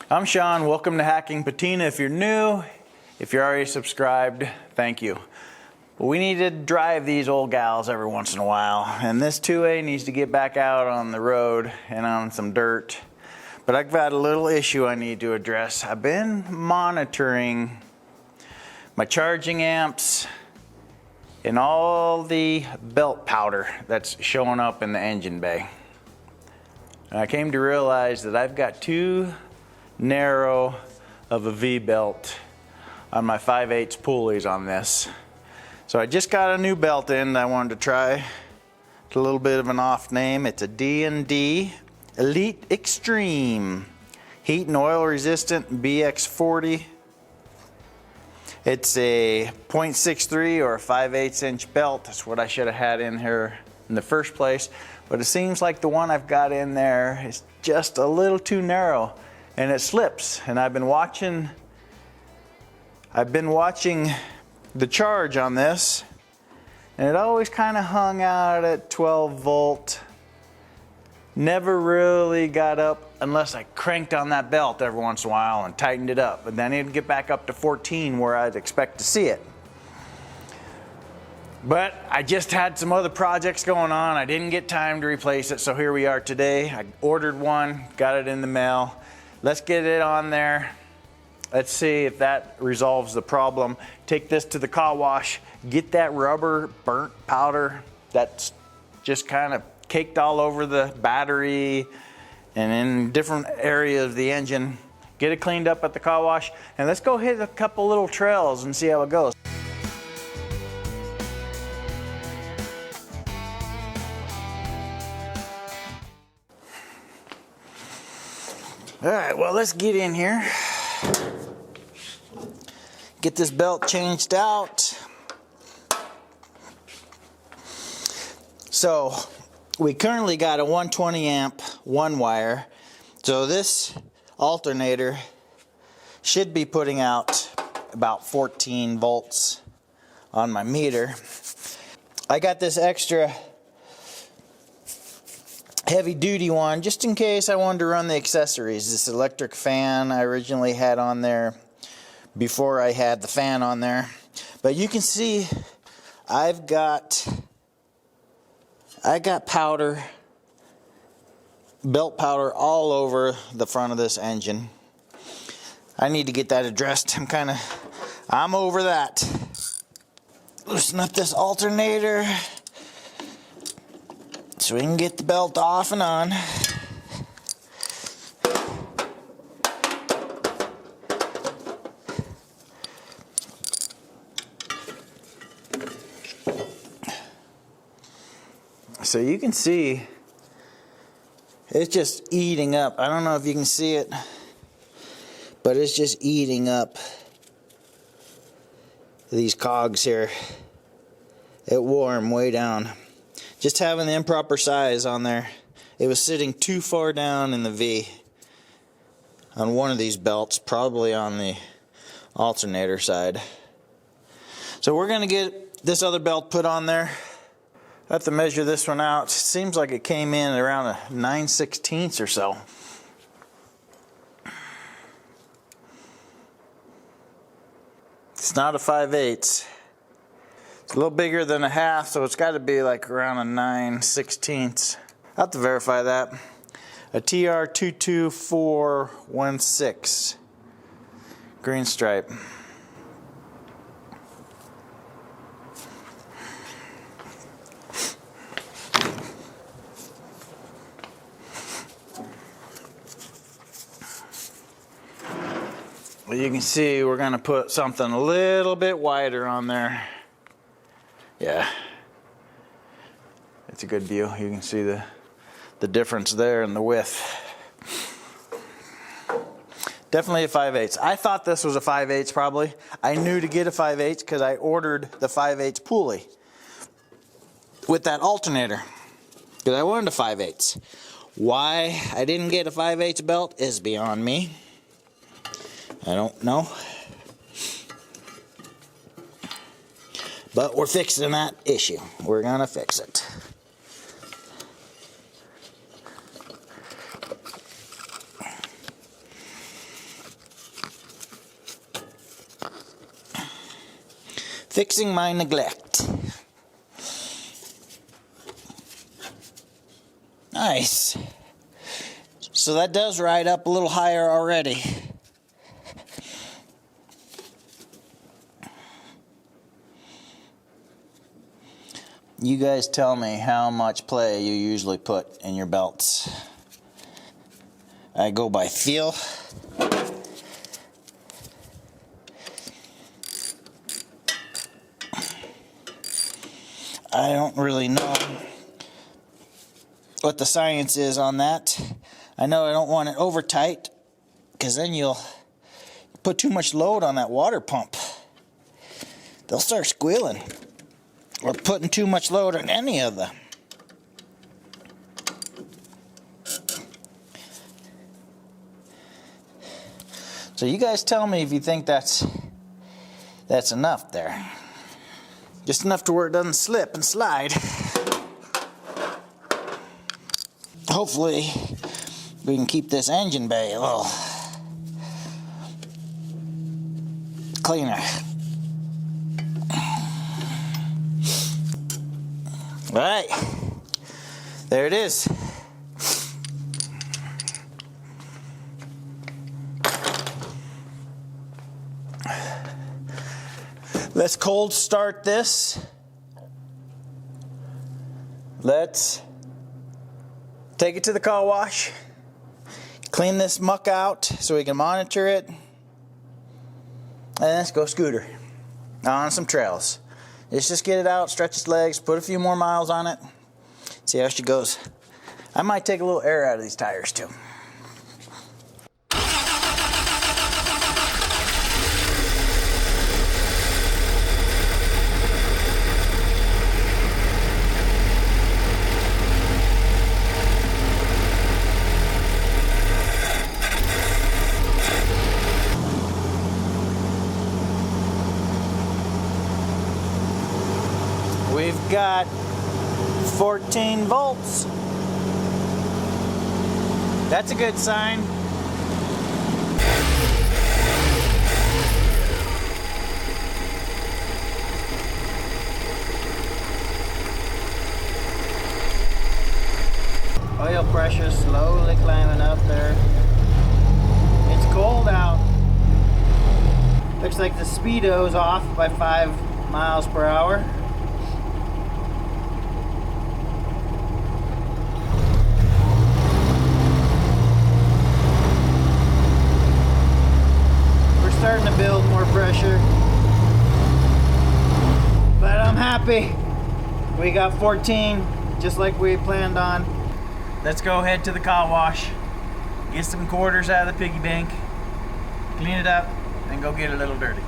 I'm Sean, welcome to Hacking Patina. If you're new, if you're already subscribed, thank you. We need to drive these old gals every once in a while, and this 2A needs to get back out on the road and on some dirt. But I've got a little issue I need to address. I've been monitoring my charging amps and all the belt powder that's showing up in the engine bay. And I came to realize that I've got too narrow of a V-belt on my 5/8 pulleys on this. So I just got a new belt in that I wanted to try. It's a little bit of an off name. It's a D&D Elite Extreme heat and oil resistant BX40. It's a 0.63 or a 5/8 inch belt. That's what I should have had in here in the first place. But it seems like the one I've got in there is just a little too narrow and it slips. And I've been watching the charge on this, and it always kind of hung out at 12 volt. Never really got up unless I cranked on that belt every once in a while and tightened it up. And then it'd get back up to 14 where I'd expect to see it. But I just had some other projects going on. I didn't get time to replace it, so here we are today. I ordered one, got it in the mail. Let's get it on there. Let's see if that resolves the problem. Take this to the car wash, get that rubber burnt powder that's just kind of caked all over the battery and in different areas of the engine. Get it cleaned up at the car wash, and let's go hit a couple little trails and see how it goes. All right, well, let's get in here. Get this belt changed out. So we currently got a 120 amp one wire. So this alternator should be putting out about 14 volts on my meter. I got this extra heavy duty one just in case I wanted to run the accessories. This electric fan I originally had on there before I had the fan on there. But you can see I got powder, belt powder all over the front of this engine. I need to get that addressed. I'm over that. Loosen up this alternator so we can get the belt off and on. So you can see it's just eating up. I don't know if you can see it, but it's just eating up these cogs here. It wore them way down. Just having the improper size on there. It was sitting too far down in the V on one of these belts, probably on the alternator side. So we're going to get this other belt put on there. I have to measure this one out. It seems like it came in at around a 9/16 or so. It's not a 5/8. It's a little bigger than a half, so it's got to be like around a 9/16. I'll have to verify that. A TR22416 Green Stripe. Well, you can see we're going to put something a little bit wider on there. Yeah, it's a good view. You can see the difference there in the width. Definitely a 5/8. I thought this was a 5/8 probably. I knew to get a 5/8 because I ordered the 5/8 pulley with that alternator because I wanted a 5/8. Why I didn't get a 5/8 belt is beyond me. I don't know. But we're fixing that issue. We're gonna fix it. Fixing my neglect. Nice. So that does ride up a little higher already. You guys tell me how much play you usually put in your belts. I go by feel. I don't really know what the science is on that. I know I don't want it over tight, because then you'll put too much load on that water pump. They'll start squealing, or putting too much load on any of them. So you guys tell me if you think that's enough there. Just enough to where it doesn't slip and slide. Hopefully we can keep this engine bay a little cleaner. All right, there it is. Let's cold start this. Let's take it to the car wash. Clean this muck out so we can monitor it. And let's go scooter on some trails. Let's just get it out, stretch its legs, put a few more miles on it. See how she goes. I might take a little air out of these tires too. We've got 14 volts. That's a good sign. Oil pressure slowly climbing up there. It's cold out. Looks like the speedo's off by 5 miles per hour. Starting to build more pressure, but I'm happy. We got 14 just like we planned on. Let's go head to the car wash, get some quarters out of the piggy bank, clean it up, and go get a little dirty.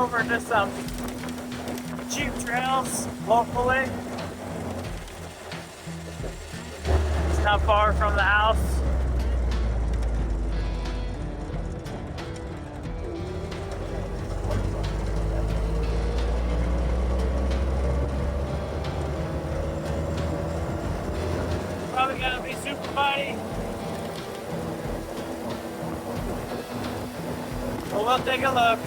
over to some cheap trails locally. It's not far from the house. Probably gonna be super muddy. But we'll take a look.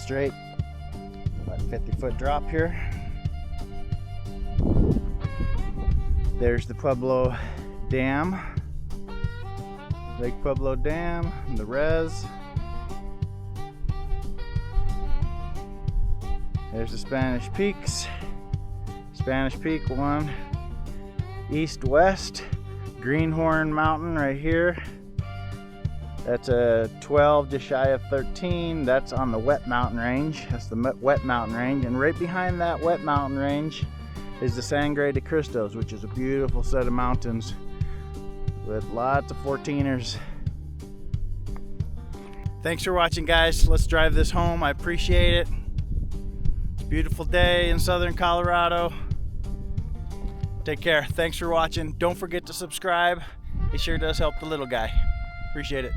straight. About 50-foot drop here. There's the Pueblo Dam. Lake Pueblo Dam, and the res. There's the Spanish Peaks. Spanish Peak 1, east-west. Greenhorn Mountain right here. That's a 12, just shy of 13. That's on the wet mountain range. That's the wet mountain range. And right behind that wet mountain range is the Sangre de Cristos, which is a beautiful set of mountains with lots of 14ers. Thanks for watching, guys. Let's drive this home. I appreciate it. It's a beautiful day in southern Colorado. Take care. Thanks for watching. Don't forget to subscribe. It sure does help the little guy. Appreciate it.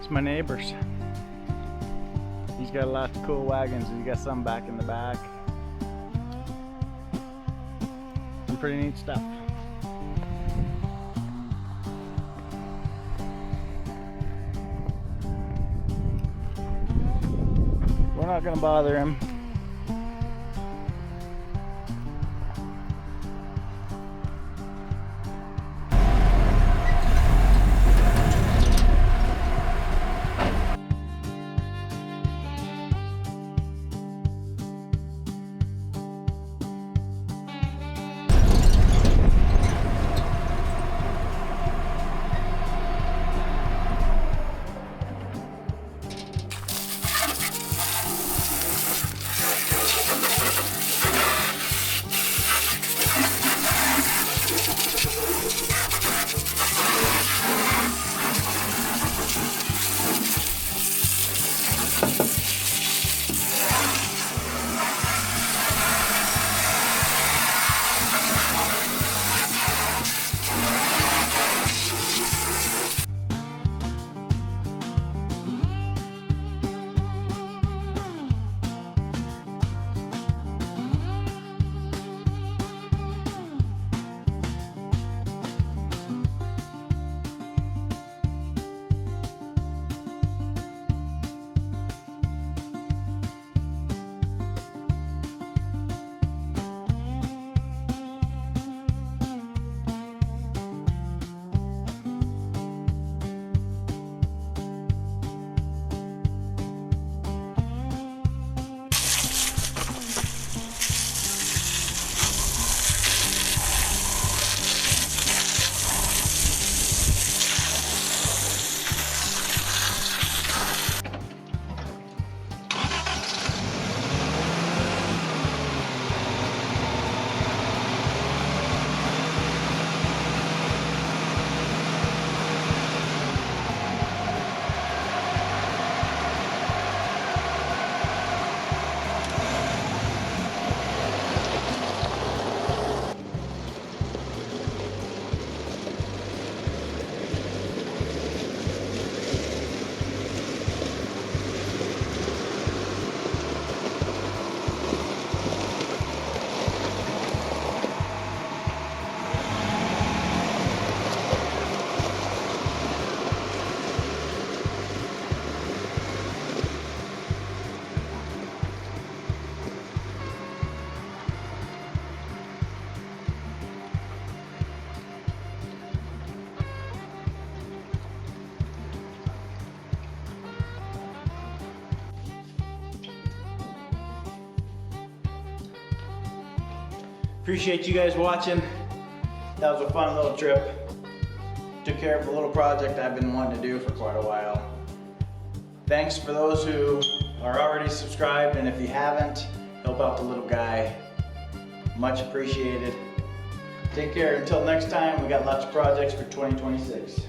It's my neighbors. He's got a lot of cool wagons. He's got some back in the back. Some pretty neat stuff. We're not gonna bother him. Appreciate you guys watching. That was a fun little trip. Took care of a little project I've been wanting to do for quite a while. Thanks for those who are already subscribed, and if you haven't, help out the little guy. Much appreciated. Take care. Until next time, we got lots of projects for 2026.